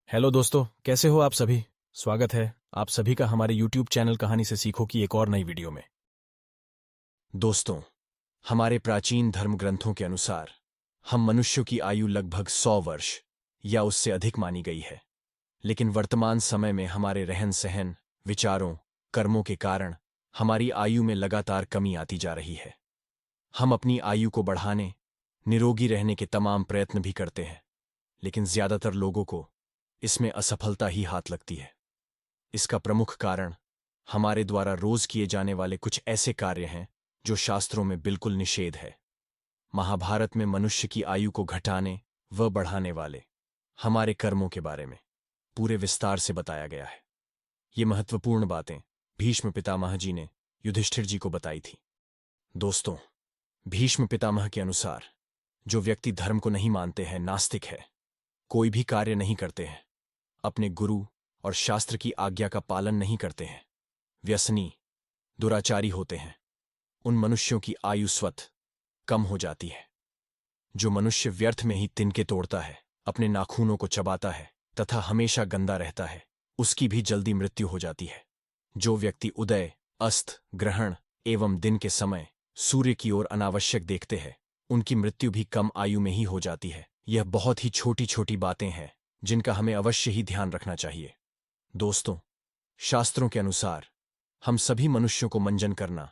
Hello दोस्तों, कैसे हो आप सभी। स्वागत है आप सभी का हमारे यूट्यूब चैनल कहानी से सीखो की एक और नई वीडियो में। दोस्तों, हमारे प्राचीन धर्म ग्रंथों के अनुसार हम मनुष्यों की आयु लगभग 100 वर्ष या उससे अधिक मानी गई है। लेकिन वर्तमान समय में हमारे रहन सहन, विचारों, कर्मों के कारण हमारी आयु में लगातार कमी आती जा रही है। हम अपनी आयु को बढ़ाने, निरोगी रहने के तमाम प्रयत्न भी करते हैं, लेकिन ज्यादातर लोगों को इसमें असफलता ही हाथ लगती है। इसका प्रमुख कारण हमारे द्वारा रोज किए जाने वाले कुछ ऐसे कार्य हैं जो शास्त्रों में बिल्कुल निषेध है। महाभारत में मनुष्य की आयु को घटाने व बढ़ाने वाले हमारे कर्मों के बारे में पूरे विस्तार से बताया गया है। ये महत्वपूर्ण बातें भीष्म पितामह जी ने युधिष्ठिर जी को बताई थी। दोस्तों, भीष्म पितामह के अनुसार जो व्यक्ति धर्म को नहीं मानते हैं, नास्तिक है, कोई भी कार्य नहीं करते हैं, अपने गुरु और शास्त्र की आज्ञा का पालन नहीं करते हैं, व्यसनी, दुराचारी होते हैं, उन मनुष्यों की आयु स्वतः कम हो जाती है। जो मनुष्य व्यर्थ में ही तिनके तोड़ता है, अपने नाखूनों को चबाता है तथा हमेशा गंदा रहता है, उसकी भी जल्दी मृत्यु हो जाती है। जो व्यक्ति उदय, अस्त, ग्रहण एवं दिन के समय सूर्य की ओर अनावश्यक देखते हैं, उनकी मृत्यु भी कम आयु में ही हो जाती है। यह बहुत ही छोटी छोटी बातें हैं जिनका हमें अवश्य ही ध्यान रखना चाहिए। दोस्तों, शास्त्रों के अनुसार हम सभी मनुष्यों को मंजन करना,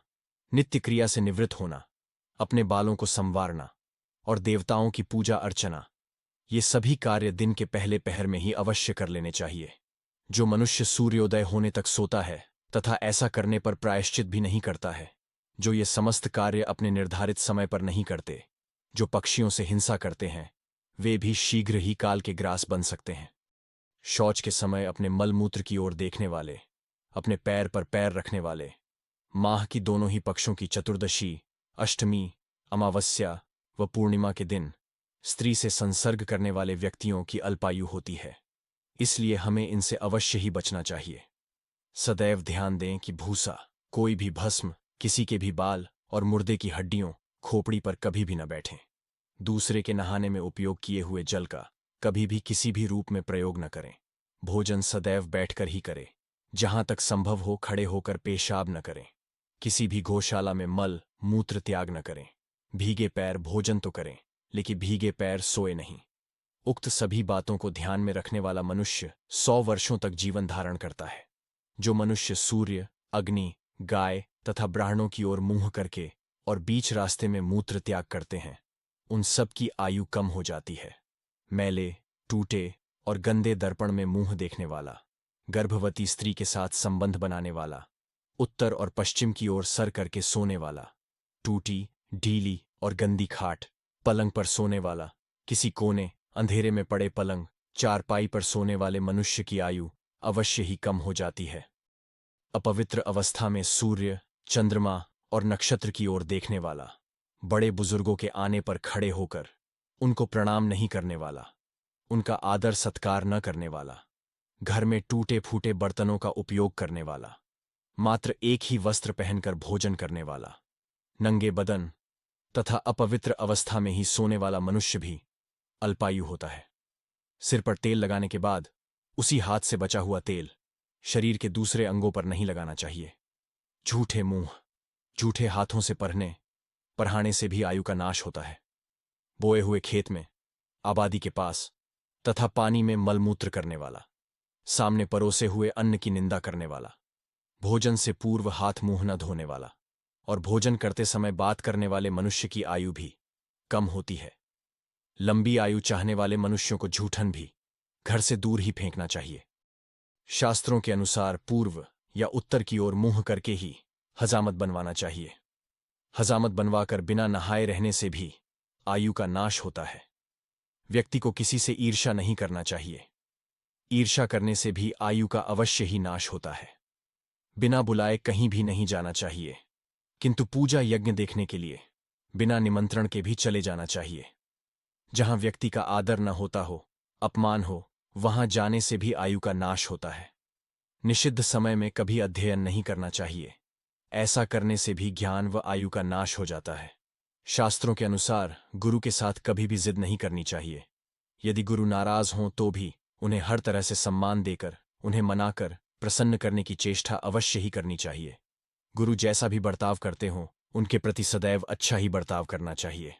नित्य क्रिया से निवृत्त होना, अपने बालों को संवारना और देवताओं की पूजा अर्चना, ये सभी कार्य दिन के पहले पहर में ही अवश्य कर लेने चाहिए। जो मनुष्य सूर्योदय होने तक सोता है तथा ऐसा करने पर प्रायश्चित भी नहीं करता है, जो ये समस्त कार्य अपने निर्धारित समय पर नहीं करते, जो पक्षियों से हिंसा करते हैं, वे भी शीघ्र ही काल के ग्रास बन सकते हैं। शौच के समय अपने मलमूत्र की ओर देखने वाले, अपने पैर पर पैर रखने वाले, माह की दोनों ही पक्षों की चतुर्दशी, अष्टमी, अमावस्या व पूर्णिमा के दिन स्त्री से संसर्ग करने वाले व्यक्तियों की अल्पायु होती है। इसलिए हमें इनसे अवश्य ही बचना चाहिए। सदैव ध्यान दें कि भूसा, कोई भी भस्म, किसी के भी बाल और मुर्दे की हड्डियों, खोपड़ी पर कभी भी न बैठें। दूसरे के नहाने में उपयोग किए हुए जल का कभी भी किसी भी रूप में प्रयोग न करें। भोजन सदैव बैठकर ही करें। जहां तक संभव हो खड़े होकर पेशाब न करें। किसी भी गौशाला में मल मूत्र त्याग न करें। भीगे पैर भोजन तो करें, लेकिन भीगे पैर सोए नहीं। उक्त सभी बातों को ध्यान में रखने वाला मनुष्य 100 वर्षों तक जीवन धारण करता है। जो मनुष्य सूर्य, अग्नि, गाय तथा ब्राह्मणों की ओर मुंह करके और बीच रास्ते में मूत्र त्याग करते हैं, उन सब की आयु कम हो जाती है। मैले, टूटे और गंदे दर्पण में मुंह देखने वाला, गर्भवती स्त्री के साथ संबंध बनाने वाला, उत्तर और पश्चिम की ओर सर करके सोने वाला, टूटी, ढीली और गंदी खाट, पलंग पर सोने वाला, किसी कोने, अंधेरे में पड़े पलंग, चारपाई पर सोने वाले मनुष्य की आयु अवश्य ही कम हो जाती है। अपवित्र अवस्था में सूर्य, चंद्रमा और नक्षत्र की ओर देखने वाला, बड़े बुजुर्गों के आने पर खड़े होकर उनको प्रणाम नहीं करने वाला, उनका आदर सत्कार न करने वाला, घर में टूटे फूटे बर्तनों का उपयोग करने वाला, मात्र एक ही वस्त्र पहनकर भोजन करने वाला, नंगे बदन तथा अपवित्र अवस्था में ही सोने वाला मनुष्य भी अल्पायु होता है। सिर पर तेल लगाने के बाद उसी हाथ से बचा हुआ तेल शरीर के दूसरे अंगों पर नहीं लगाना चाहिए। झूठे मुंह, झूठे हाथों से पढ़ाने से भी आयु का नाश होता है। बोए हुए खेत में, आबादी के पास तथा पानी में मलमूत्र करने वाला, सामने परोसे हुए अन्न की निंदा करने वाला, भोजन से पूर्व हाथ मुंह न धोने वाला और भोजन करते समय बात करने वाले मनुष्य की आयु भी कम होती है। लंबी आयु चाहने वाले मनुष्यों को जूठन भी घर से दूर ही फेंकना चाहिए। शास्त्रों के अनुसार पूर्व या उत्तर की ओर मुंह करके ही हजामत बनवाना चाहिए। हजामत बनवाकर बिना नहाए रहने से भी आयु का नाश होता है। व्यक्ति को किसी से ईर्ष्या नहीं करना चाहिए। ईर्ष्या करने से भी आयु का अवश्य ही नाश होता है। बिना बुलाए कहीं भी नहीं जाना चाहिए, किंतु पूजा यज्ञ देखने के लिए बिना निमंत्रण के भी चले जाना चाहिए। जहां व्यक्ति का आदर न होता हो, अपमान हो, वहां जाने से भी आयु का नाश होता है। निषिद्ध समय में कभी अध्ययन नहीं करना चाहिए। ऐसा करने से भी ज्ञान व आयु का नाश हो जाता है। शास्त्रों के अनुसार गुरु के साथ कभी भी जिद नहीं करनी चाहिए। यदि गुरु नाराज हों तो भी उन्हें हर तरह से सम्मान देकर, उन्हें मनाकर, प्रसन्न करने की चेष्टा अवश्य ही करनी चाहिए। गुरु जैसा भी बर्ताव करते हों, उनके प्रति सदैव अच्छा ही बर्ताव करना चाहिए,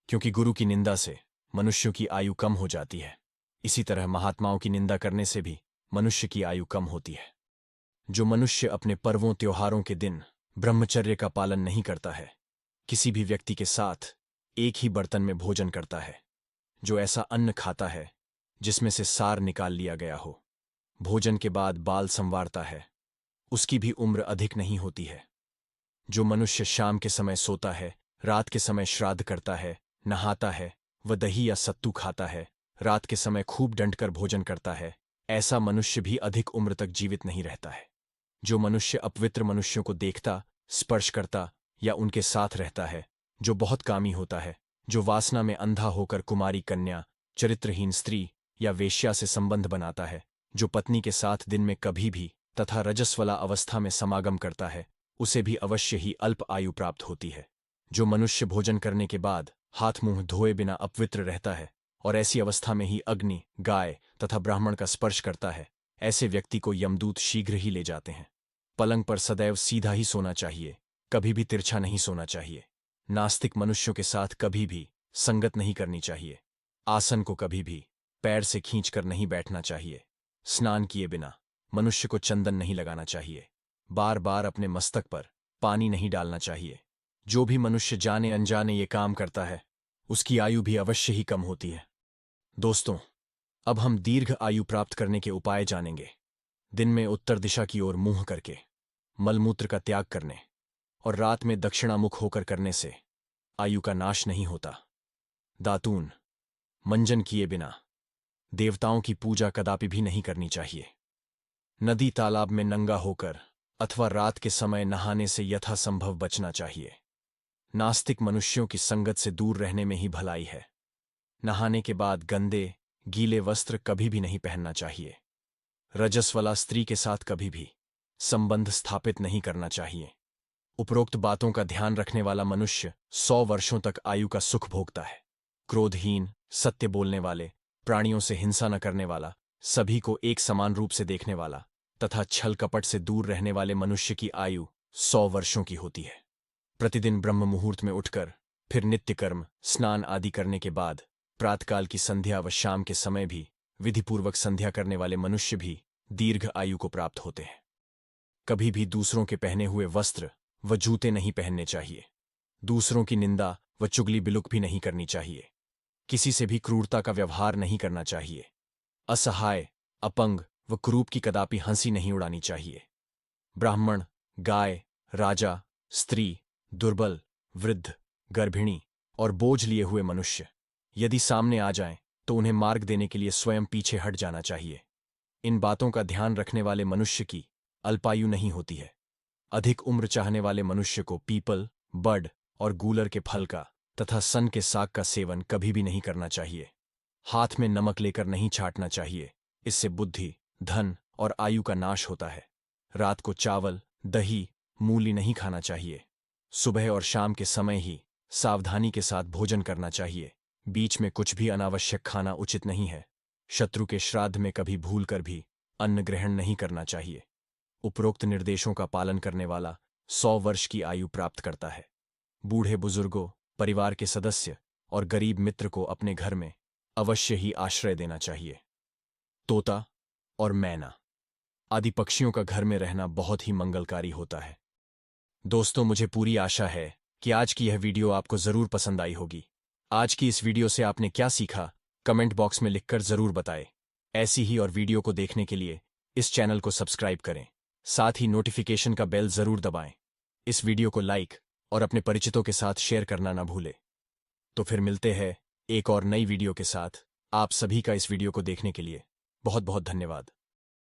क्योंकि गुरु की निंदा से मनुष्यों की आयु कम हो जाती है। इसी तरह महात्माओं की निंदा करने से भी मनुष्य की आयु कम होती है। जो मनुष्य अपने पर्वों त्योहारों के दिन ब्रह्मचर्य का पालन नहीं करता है, किसी भी व्यक्ति के साथ एक ही बर्तन में भोजन करता है, जो ऐसा अन्न खाता है जिसमें से सार निकाल लिया गया हो, भोजन के बाद बाल संवारता है, उसकी भी उम्र अधिक नहीं होती है। जो मनुष्य शाम के समय सोता है, रात के समय श्राद्ध करता है, नहाता है, व दही या सत्तू खाता है, रात के समय खूब डंडकर भोजन करता है, ऐसा मनुष्य भी अधिक उम्र तक जीवित नहीं रहता है। जो मनुष्य अपवित्र मनुष्यों को देखता, स्पर्श करता या उनके साथ रहता है, जो बहुत कामी होता है, जो वासना में अंधा होकर कुमारी कन्या, चरित्रहीन स्त्री या वेश्या से संबंध बनाता है, जो पत्नी के साथ दिन में कभी भी तथा रजस्वला अवस्था में समागम करता है, उसे भी अवश्य ही अल्प आयु प्राप्त होती है। जो मनुष्य भोजन करने के बाद हाथ मुंह धोए बिना अपवित्र रहता है और ऐसी अवस्था में ही अग्नि, गाय तथा ब्राह्मण का स्पर्श करता है, ऐसे व्यक्ति को यमदूत शीघ्र ही ले जाते हैं। पलंग पर सदैव सीधा ही सोना चाहिए, कभी भी तिरछा नहीं सोना चाहिए। नास्तिक मनुष्यों के साथ कभी भी संगत नहीं करनी चाहिए। आसन को कभी भी पैर से खींचकर नहीं बैठना चाहिए। स्नान किए बिना मनुष्य को चंदन नहीं लगाना चाहिए। बार बार अपने मस्तक पर पानी नहीं डालना चाहिए। जो भी मनुष्य जाने अनजाने ये काम करता है, उसकी आयु भी अवश्य ही कम होती है। दोस्तों, अब हम दीर्घ आयु प्राप्त करने के उपाय जानेंगे। दिन में उत्तर दिशा की ओर मुंह करके मलमूत्र का त्याग करने और रात में दक्षिणामुख होकर करने से आयु का नाश नहीं होता। दातून, मंजन किए बिना देवताओं की पूजा कदापि भी नहीं करनी चाहिए। नदी तालाब में नंगा होकर अथवा रात के समय नहाने से यथासंभव बचना चाहिए। नास्तिक मनुष्यों की संगत से दूर रहने में ही भलाई है। नहाने के बाद गंदे, गीले वस्त्र कभी भी नहीं पहनना चाहिए। रजस्वला स्त्री के साथ कभी भी संबंध स्थापित नहीं करना चाहिए। उपरोक्त बातों का ध्यान रखने वाला मनुष्य 100 वर्षों तक आयु का सुख भोगता है। क्रोधहीन, सत्य बोलने वाले, प्राणियों से हिंसा न करने वाला, सभी को एक समान रूप से देखने वाला तथा छल कपट से दूर रहने वाले मनुष्य की आयु 100 वर्षों की होती है। प्रतिदिन ब्रह्म मुहूर्त में उठकर फिर नित्य कर्म, स्नान आदि करने के बाद प्रातकाल की संध्या व शाम के समय भी विधिपूर्वक संध्या करने वाले मनुष्य भी दीर्घ आयु को प्राप्त होते हैं। कभी भी दूसरों के पहने हुए वस्त्र व जूते नहीं पहनने चाहिए। दूसरों की निंदा व चुगली बिलुक भी नहीं करनी चाहिए। किसी से भी क्रूरता का व्यवहार नहीं करना चाहिए। असहाय, अपंग व कुरूप की कदापि हंसी नहीं उड़ानी चाहिए। ब्राह्मण, गाय, राजा, स्त्री, दुर्बल, वृद्ध, गर्भिणी और बोझ लिए हुए मनुष्य यदि सामने आ जाएं, तो उन्हें मार्ग देने के लिए स्वयं पीछे हट जाना चाहिए। इन बातों का ध्यान रखने वाले मनुष्य की अल्पायु नहीं होती है। अधिक उम्र चाहने वाले मनुष्य को पीपल, बड़ और गूलर के फल का तथा सन के साग का सेवन कभी भी नहीं करना चाहिए। हाथ में नमक लेकर नहीं छाटना चाहिए, इससे बुद्धि, धन और आयु का नाश होता है। रात को चावल, दही, मूली नहीं खाना चाहिए। सुबह और शाम के समय ही सावधानी के साथ भोजन करना चाहिए। बीच में कुछ भी अनावश्यक खाना उचित नहीं है। शत्रु के श्राद्ध में कभी भूलकर भी अन्न ग्रहण नहीं करना चाहिए। उपरोक्त निर्देशों का पालन करने वाला 100 वर्ष की आयु प्राप्त करता है। बूढ़े बुजुर्गों, परिवार के सदस्य और गरीब मित्र को अपने घर में अवश्य ही आश्रय देना चाहिए। तोता और मैना आदि पक्षियों का घर में रहना बहुत ही मंगलकारी होता है। दोस्तों, मुझे पूरी आशा है कि आज की यह वीडियो आपको जरूर पसंद आई होगी। आज की इस वीडियो से आपने क्या सीखा, कमेंट बॉक्स में लिखकर जरूर बताएं। ऐसी ही और वीडियो को देखने के लिए इस चैनल को सब्सक्राइब करें, साथ ही नोटिफिकेशन का बेल जरूर दबाएं। इस वीडियो को लाइक और अपने परिचितों के साथ शेयर करना ना भूलें। तो फिर मिलते हैं एक और नई वीडियो के साथ। आप सभी का इस वीडियो को देखने के लिए बहुत बहुत धन्यवाद।